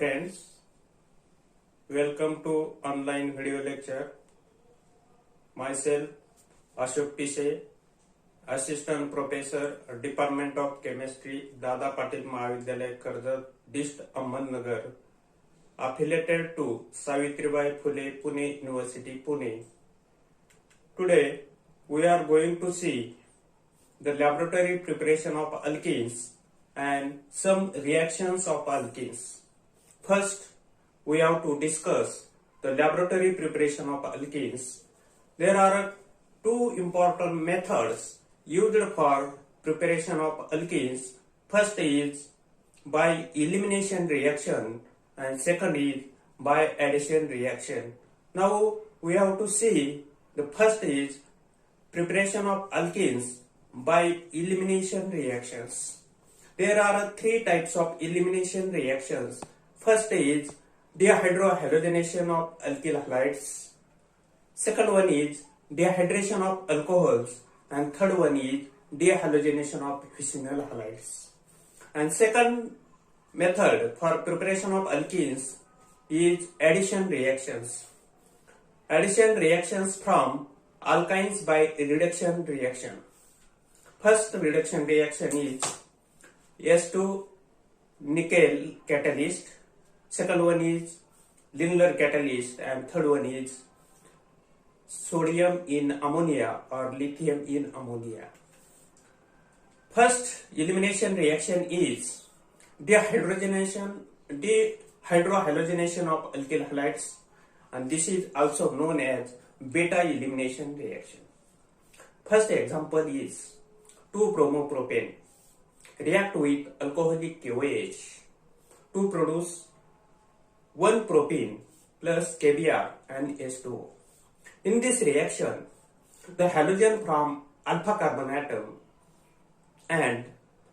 friends, welcome to online video lecture. Myself Ashok Pise, Assistant Professor, Department of Chemistry, Dada Patil Mahavidyalaya, Karjat, Dist, Ahmednagar, affiliated to Savitribai Phule Pune University, Pune. Today we are going to see the laboratory preparation of alkenes and some reactions of alkenes. First, we have to discuss the laboratory preparation of alkenes. There are two important methods used for preparation of alkenes. First is by elimination reaction and second is by addition reaction. Now we have to see the first is preparation of alkenes by elimination reactions. There are three types of elimination reactions. First is dehydrohalogenation of alkyl halides. Second one is dehydration of alcohols. And third one is dehalogenation of vicinal halides. And second method for preparation of alkenes is addition reactions. Addition reactions from alkynes by reduction reaction. First reduction reaction is S2 nickel catalyst, second one is Lindlar catalyst, and third one is sodium in ammonia or lithium in ammonia. First elimination reaction is dehydrohalogenation of alkyl halides, and this is also known as beta elimination reaction. First example is 2-bromopropane react with alcoholic KOH to produce 1-propene plus KBr and H2O. In this reaction, the halogen from alpha carbon atom and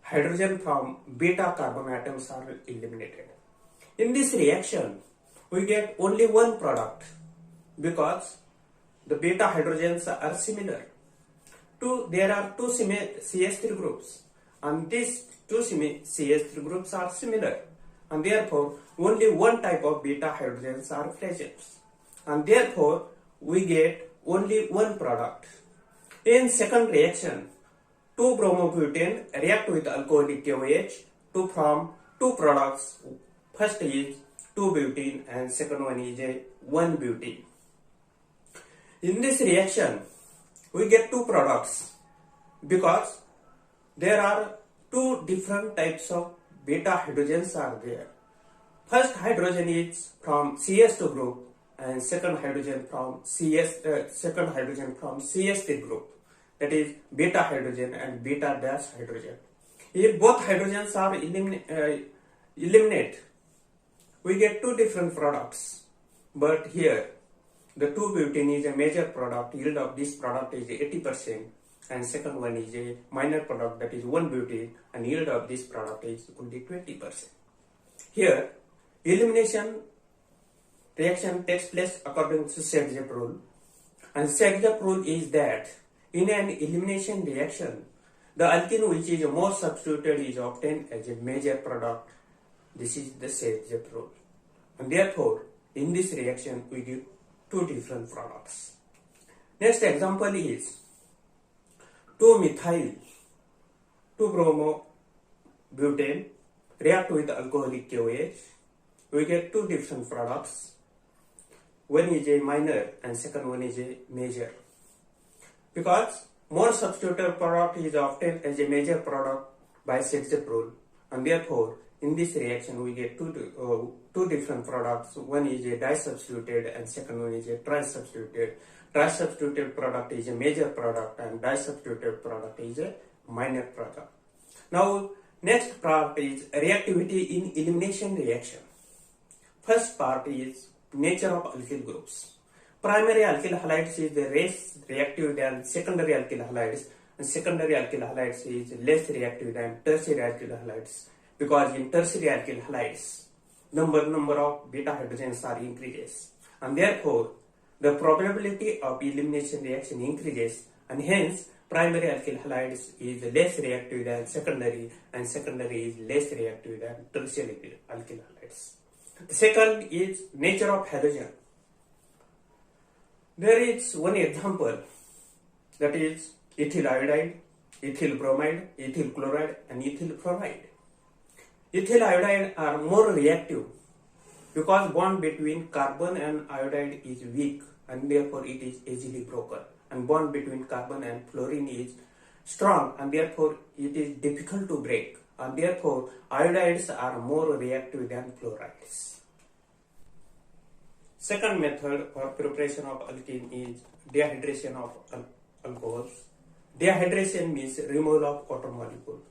hydrogen from beta carbon atoms are eliminated. In this reaction, we get only one product because the beta hydrogens are similar. There are two CH3 groups, and these two CH3 groups are similar, and therefore only one type of beta hydrogens are present, and therefore we get only one product. In second reaction, 2-bromobutane react with alcoholic KOH to form two products. First is 2-butene and second one is 1-butene. In this reaction, we get two products because there are two different types of beta hydrogens are there. First hydrogen is from CH2 group and second hydrogen from CH3 group, that is beta hydrogen and beta dash hydrogen. If both hydrogens are eliminate, we get two different products. But here the 2-butene is a major product. Yield of this product is 80%, and second one is a minor product, that is 1-butene, and yield of this product is only 20%. Here elimination reaction takes place according to Seghzep rule, and Seghzep rule is that in an elimination reaction, the alkene which is more substituted is obtained as a major product. This is the Seghzep rule, and therefore in this reaction we give two different products. Next example is 2-methyl 2-bromobutane react with alcoholic KOH. We get two different products. One is a minor and second one is a major. Because more substituted product is obtained as a major product by Seghzep rule, and therefore in this reaction we get two different products. One is a disubstituted and second one is a trisubstituted. Trisubstituted product is a major product and disubstituted product is a minor product. Now next part is reactivity in elimination reaction. First part is nature of alkyl groups. Primary alkyl halides is less reactive than secondary alkyl halides, and secondary alkyl halides is less reactive than tertiary alkyl halides, because in tertiary alkyl halides number of beta hydrogens are increases, and therefore the probability of elimination reaction increases, and hence primary alkyl halides is less reactive than secondary, and secondary is less reactive than tertiary alkyl halides. Second is nature of halogen. There is one example, that is ethyl iodide, ethyl bromide, ethyl chloride and ethyl fluoride. Ethyl iodide are more reactive because bond between carbon and iodide is weak and therefore it is easily broken, and bond between carbon and fluorine is strong and therefore it is difficult to break, and therefore iodides are more reactive than fluorides. Second method for preparation of alkene is dehydration of alcohols. Dehydration means removal of water molecule,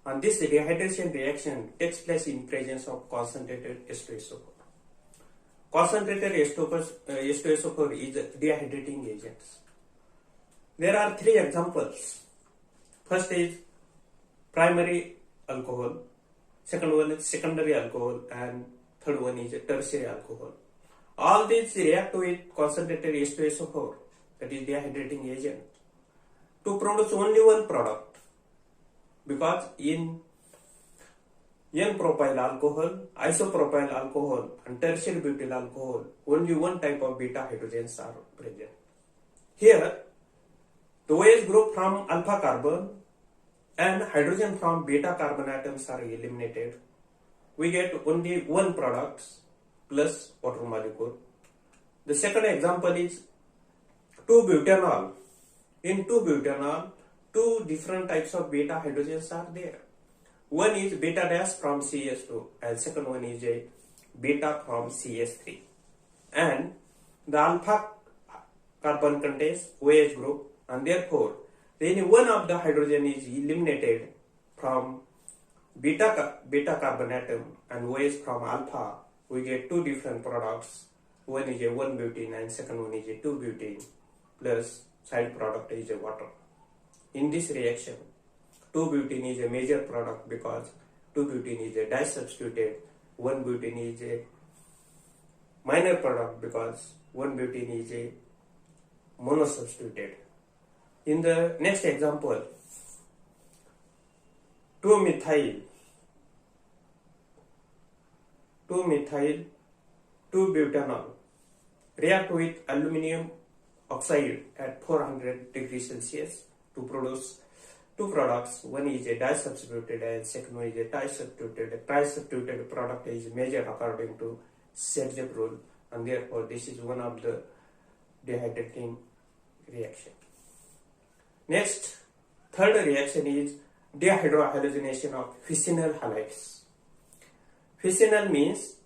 and this dehydration reaction takes place in presence of concentrated H2SO4. Concentrated H2SO4 is dehydrating agents. There are three examples. First is primary alcohol, second one is secondary alcohol, and third one is tertiary alcohol. All these react with concentrated H2SO4, that is dehydrating agent, to produce only one product, because in N-propyl alcohol, isopropyl alcohol and tertiary butyl alcohol, only one type of beta hydrogens are present. Here, the OH group from alpha carbon and hydrogen from beta carbon atoms are eliminated. We get only one product plus water molecule. The second example is 2-butanol. In 2-butanol, two different types of beta hydrogens are there. One is beta dash from CH2 and second one is a beta from CH3. And the alpha carbon contains OH group, and therefore then one of the hydrogen is eliminated from beta carbon atom and OH from alpha. We get two different products. One is a 1-butene and second one is a 2-butene, plus side product is a water. In this reaction, 2-butene is a major product because 2-butene is a disubstituted, 1-butene is a minor product because 1-butene is a monosubstituted. In the next example, 2-methyl, 2-butanol react with aluminum oxide at 400 degrees Celsius to produce two products. One is a disubstituted and second one is a trisubstituted. A trisubstituted product is measured according to Sergev rule, and therefore this is one of the dehydrating reaction. Next, third reaction is dehydrohalogenation of fissional halides. Fissional means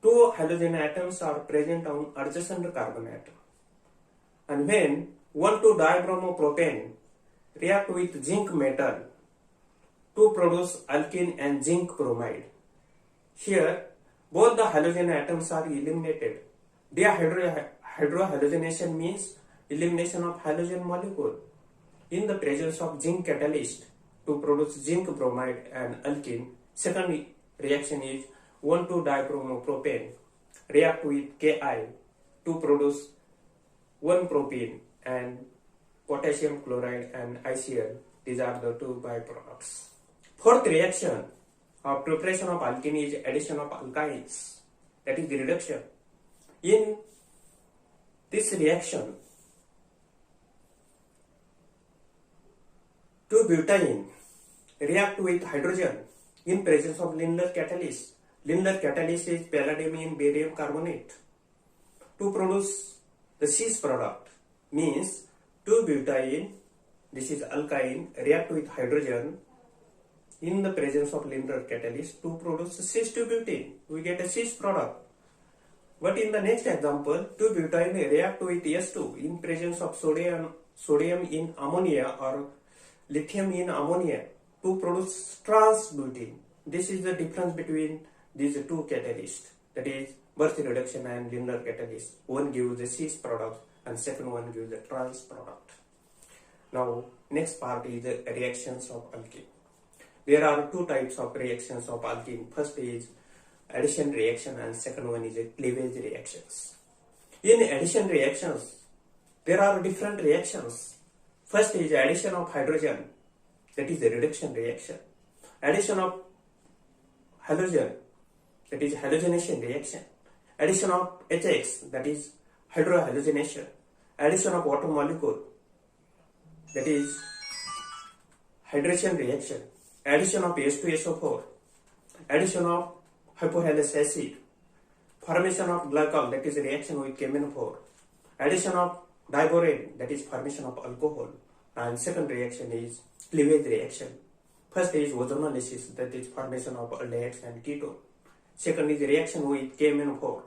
two halogen atoms are present on adjacent carbon atom, and when 1,2-dibromopropane react with zinc metal to produce alkene and zinc bromide. Here, both the halogen atoms are eliminated. Dehydrohalogenation means elimination of halogen molecule in the presence of zinc catalyst to produce zinc bromide and alkene. Second reaction is 1,2-dibromopropane react with Ki to produce 1-propene and potassium chloride and ICl. These are the two byproducts. Fourth reaction of preparation of alkene is addition of alkynes, that is the reduction. In this reaction, 2-butane react with hydrogen in presence of Lindlar catalyst. Lindlar catalyst is palladium and barium carbonate to produce the cis product, means 2-butane, this is alkyne, react with hydrogen in the presence of Lindlar catalyst to produce cis-2-butane. We get a cis product. But in the next example, 2-butane react with S2 in presence of sodium in ammonia or lithium in ammonia to produce trans-butene. This is the difference between these two catalysts, that is Birch reduction and Lindlar catalyst. One gives the cis product and second one gives the trans product. Now, next part is the reactions of alkene. There are two types of reactions of alkene. First is addition reaction and second one is a cleavage reactions. In addition reactions, there are different reactions. First is addition of hydrogen, that is a reduction reaction. Addition of halogen, that is halogenation reaction. Addition of HX, that is hydrohalogenation. Addition of water molecule, that is hydration reaction. Addition of H2SO4. Addition of hypohalous acid. Formation of glycol, that is reaction with KMNO4. Addition of diborane, that is formation of alcohol. And second reaction is cleavage reaction. First is ozonolysis, that is formation of aldehydes and ketone. Second is reaction with KMNO4,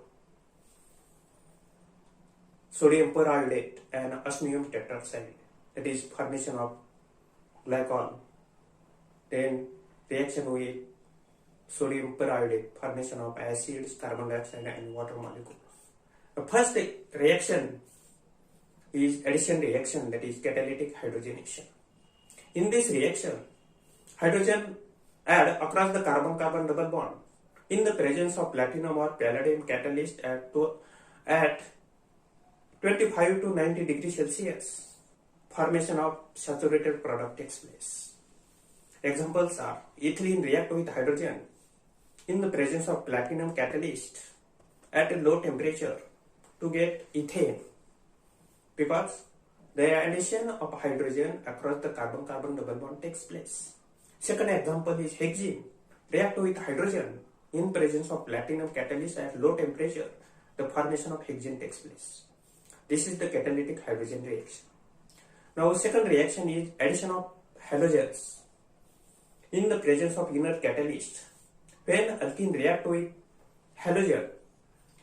sodium peraldate and osmium tetroxide, that is formation of glycol. Then reaction with sodium peraldate, formation of acids, carbon dioxide and water molecule. The first reaction is addition reaction, that is catalytic hydrogenation. In this reaction, hydrogen add across the carbon-carbon double bond in the presence of platinum or palladium catalyst at 25 to 90 degrees Celsius. Formation of saturated product takes place. Examples are ethylene react with hydrogen in the presence of platinum catalyst at a low temperature to get ethane, because the addition of hydrogen across the carbon-carbon double bond takes place. Second example is hexene react with hydrogen in presence of platinum catalyst at low temperature. The formation of hexene takes place. This is the catalytic hydrogen reaction. Now second reaction is addition of halogens in the presence of inert catalyst. When alkene react with halogen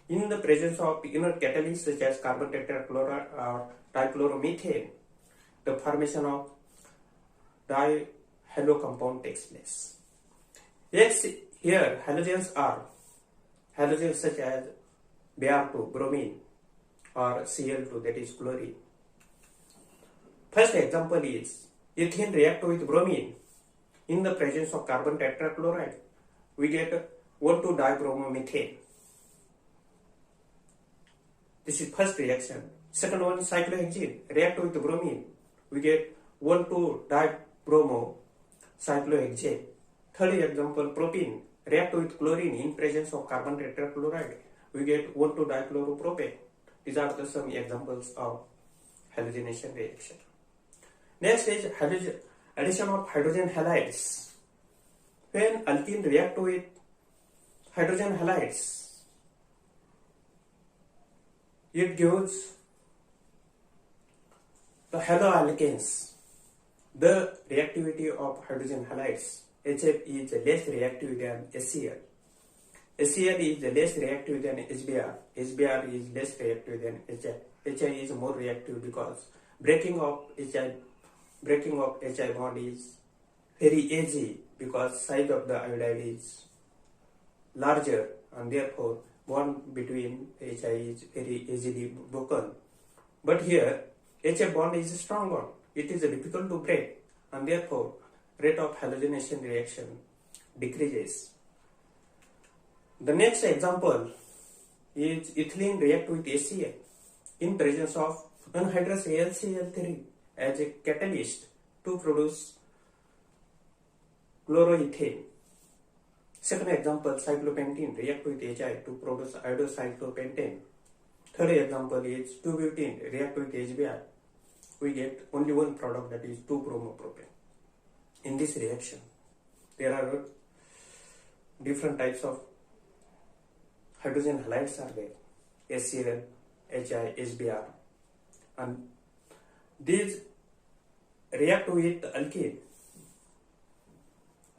in the presence of inert catalyst such as carbon tetrachloride or dichloromethane, the formation of dihalo compound takes place. Yes, here halogens are halogens such as Br2, bromine, or Cl2, that is chlorine. First example is ethane react with bromine in the presence of carbon tetrachloride. We get 1,2-dibromomethane. This is first reaction. Second one, cyclohexene react with bromine. We get 1,2-dibromocyclohexane. Third example, propene react with chlorine in presence of carbon tetrachloride. We get 1,2-dichloropropane. These are the some examples of halogenation reaction. Next is addition of hydrogen halides. When alkene react with hydrogen halides, it gives the haloalkanes. The reactivity of hydrogen halides, HF is less reactive than HCl. HCl is less reactive than HBr. HBr is less reactive than HI. HI is more reactive because breaking of HI bond is very easy because size of the iodide is larger and therefore bond between HI is very easily broken. But here HF bond is a strong bond. It is difficult to break and therefore rate of halogenation reaction decreases. The next example is ethylene react with HCl in presence of anhydrous AlCl3 as a catalyst to produce chloroethane. Second example, cyclopentene react with HI to produce iodocyclopentane. Third example is 2-butene react with HBr. We get only one product, that is 2-bromopropane. In this reaction, there are different types of hydrogen halides are there, HCl, HI, HBr, and these react with alkene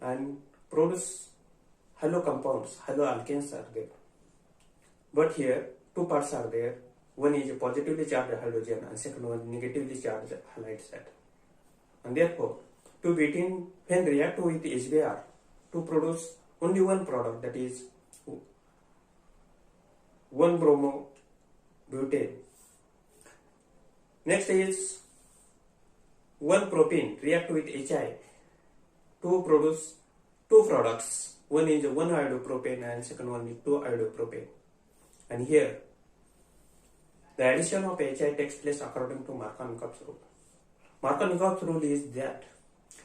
and produce halo compounds, haloalkanes are there. But here two parts are there. One is a positively charged hydrogen and second one negatively charged halide set. And therefore, 2-butene when react with HBr to produce only one product, that is 1-bromobutane. Next is 1-propene react with HI to produce two products. One is 1-iodopropane and second one is 2-iodopropane. And here the addition of HI takes place according to Markovnikov's rule. Markovnikov's rule is that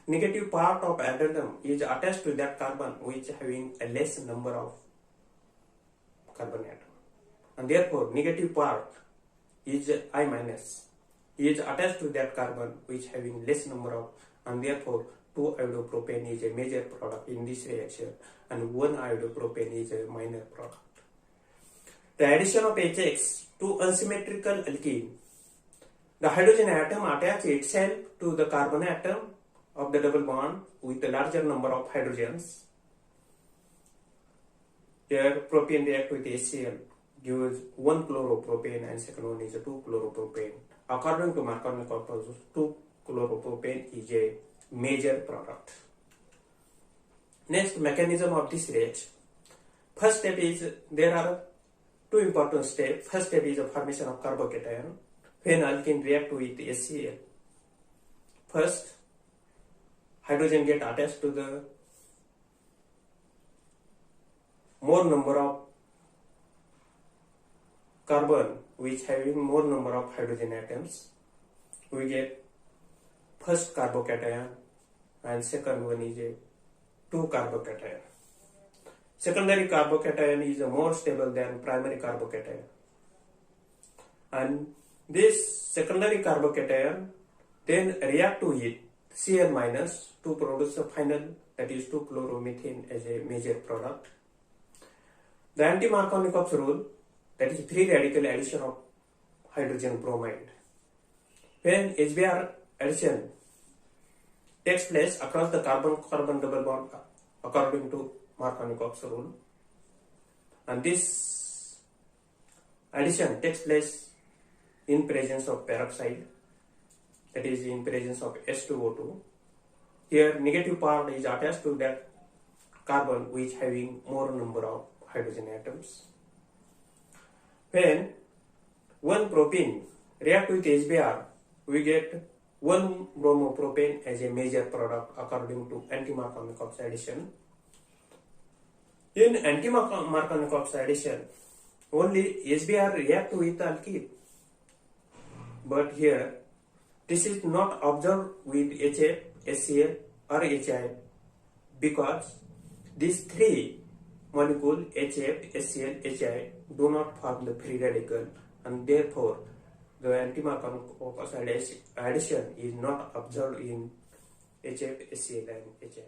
negative part of addendum is attached to that carbon which having a less number of carbon atom. And therefore, negative part is I minus is attached to that carbon which having less number of, and therefore 2-iodopropane is a major product in this reaction and 1-iodopropane is a minor product. The addition of HX to unsymmetrical alkene, the hydrogen atom attaches itself to the carbon atom of the double bond with a larger number of hydrogens. Here propane react with HCl gives 1 chloropropane and second one is a 2 chloropropane. According to Markovnikov process, 2 chloropropane is a major product. Next, mechanism of this reaction. First step is, there are two important steps. First step is the formation of carbocation when alkene react with HCl. First, hydrogen get attached to the more number of carbon which having more number of hydrogen atoms. We get first carbocation and second one is a 2 carbocation. Secondary carbocation is more stable than primary carbocation, and this secondary carbocation then react to it Cl minus to produce the final, that is 2-chloromethane as a major product. The anti-Markovnikov's rule, that is free radical addition of hydrogen bromide. When HBr addition takes place across the carbon-carbon double bond according to Markovnikov's rule, and this addition takes place in presence of peroxide, that is in presence of H2O2. Here negative part is attached to that carbon which having more number of hydrogen atoms. When 1 propene react with HBr, we get 1 bromopropane as a major product according to anti-Markovnikov's addition. In anti-Markovnikov's addition, only HBr react with alkene, but here this is not observed with HF, HCl or HI because these three molecules HF, HCl, HI do not form the free radical, and therefore the anti-Markovnikov addition is not observed in HF, HCl and HI.